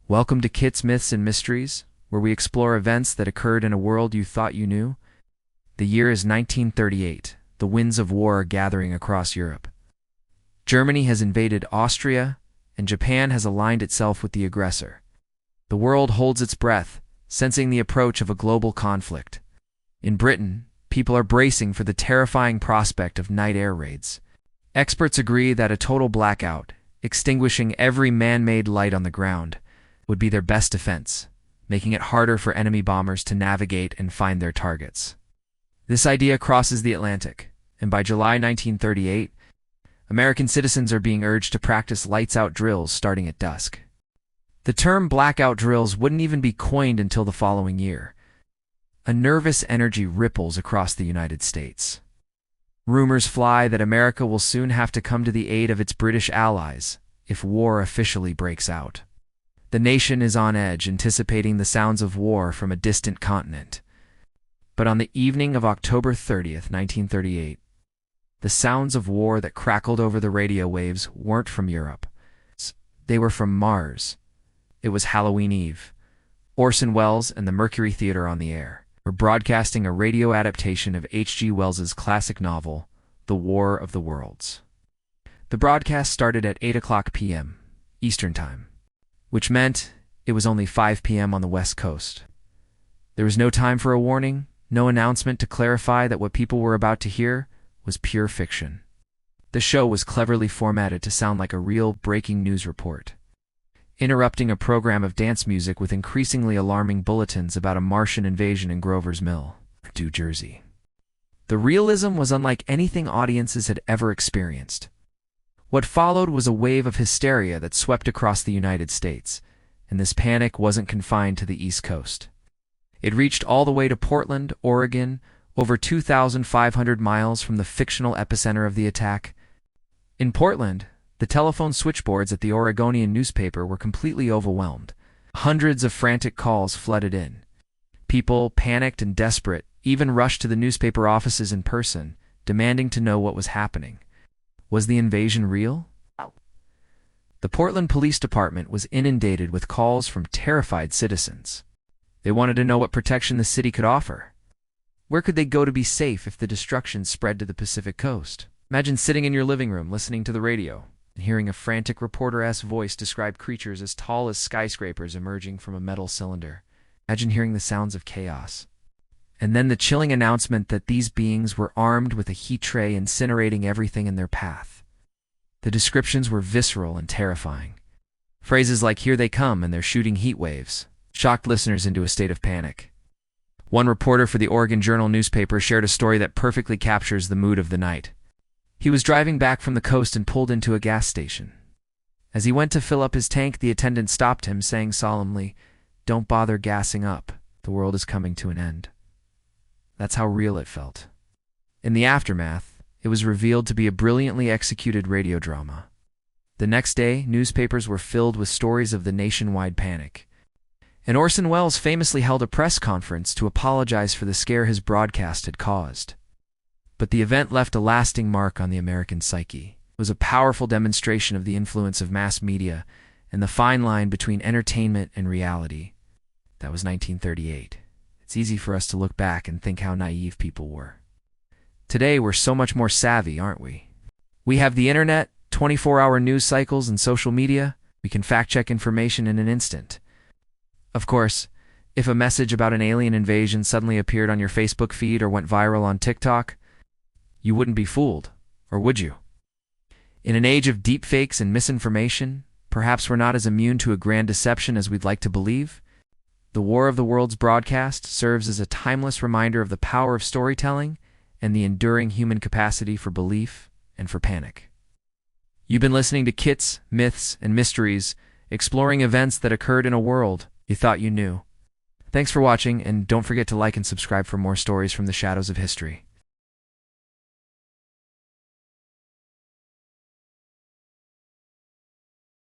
Welcome to Kit's Myths and Mysteries, where we explore events that occurred in a world you thought you knew. The year is 1938. The winds of war are gathering across Europe. Germany has invaded Austria, and Japan has aligned itself with the aggressor. The world holds its breath, sensing the approach of a global conflict. In Britain, people are bracing for the terrifying prospect of night air raids. Experts agree that a total blackout, extinguishing every man-made light on the ground, would be their best defense, making it harder for enemy bombers to navigate and find their targets. This idea crosses the Atlantic, and by July 1938, American citizens are being urged to practice lights-out drills starting at dusk. The term blackout drills wouldn't even be coined until the following year. A nervous energy ripples across the United States. Rumors fly that America will soon have to come to the aid of its British allies if war officially breaks out. The nation is on edge, anticipating the sounds of war from a distant continent. But on the evening of October 30th, 1938, the sounds of war that crackled over the radio waves weren't from Europe. They were from Mars. It was Halloween Eve. Orson Welles and the Mercury Theater on the air were broadcasting a radio adaptation of H.G. Wells's classic novel, The War of the Worlds. The broadcast started at 8 p.m. Eastern Time, which meant it was only 5 p.m. on the West Coast. There was no time for a warning, no announcement to clarify that what people were about to hear was pure fiction. The show was cleverly formatted to sound like a real breaking news report, interrupting a program of dance music with increasingly alarming bulletins about a Martian invasion in Grover's Mill, New Jersey. The realism was unlike anything audiences had ever experienced. What followed was a wave of hysteria that swept across the United States, and this panic wasn't confined to the East Coast. It reached all the way to Portland, Oregon, over 2,500 miles from the fictional epicenter of the attack. In Portland, the telephone switchboards at the Oregonian newspaper were completely overwhelmed. Hundreds of frantic calls flooded in. People, panicked and desperate, even rushed to the newspaper offices in person, demanding to know what was happening. Was the invasion real? The Portland Police Department was inundated with calls from terrified citizens. They wanted to know what protection the city could offer. Where could they go to be safe if the destruction spread to the Pacific Coast? Imagine sitting in your living room listening to the radio and hearing a frantic reporter-esque voice describe creatures as tall as skyscrapers emerging from a metal cylinder. Imagine hearing the sounds of chaos. And then the chilling announcement that these beings were armed with a heat tray incinerating everything in their path. The descriptions were visceral and terrifying. Phrases like, "Here they come," and "they're shooting heat waves," shocked listeners into a state of panic. One reporter for the Oregon Journal newspaper shared a story that perfectly captures the mood of the night. He was driving back from the coast and pulled into a gas station. As he went to fill up his tank, the attendant stopped him, saying solemnly, "Don't bother gassing up. The world is coming to an end." That's how real it felt. In the aftermath, it was revealed to be a brilliantly executed radio drama. The next day, newspapers were filled with stories of the nationwide panic. And Orson Welles famously held a press conference to apologize for the scare his broadcast had caused. But the event left a lasting mark on the American psyche. It was a powerful demonstration of the influence of mass media and the fine line between entertainment and reality. That was 1938. It's easy for us to look back and think how naive people were. Today, we're so much more savvy, aren't we? We have the internet, 24-hour news cycles, and social media. We can fact-check information in an instant. Of course, if a message about an alien invasion suddenly appeared on your Facebook feed or went viral on TikTok, you wouldn't be fooled, or would you? In an age of deepfakes and misinformation, perhaps we're not as immune to a grand deception as we'd like to believe. The War of the Worlds broadcast serves as a timeless reminder of the power of storytelling and the enduring human capacity for belief and for panic. You've been listening to Kit's Myths and Mysteries, exploring events that occurred in a world you thought you knew. Thanks for watching, and don't forget to like and subscribe for more stories from the shadows of history.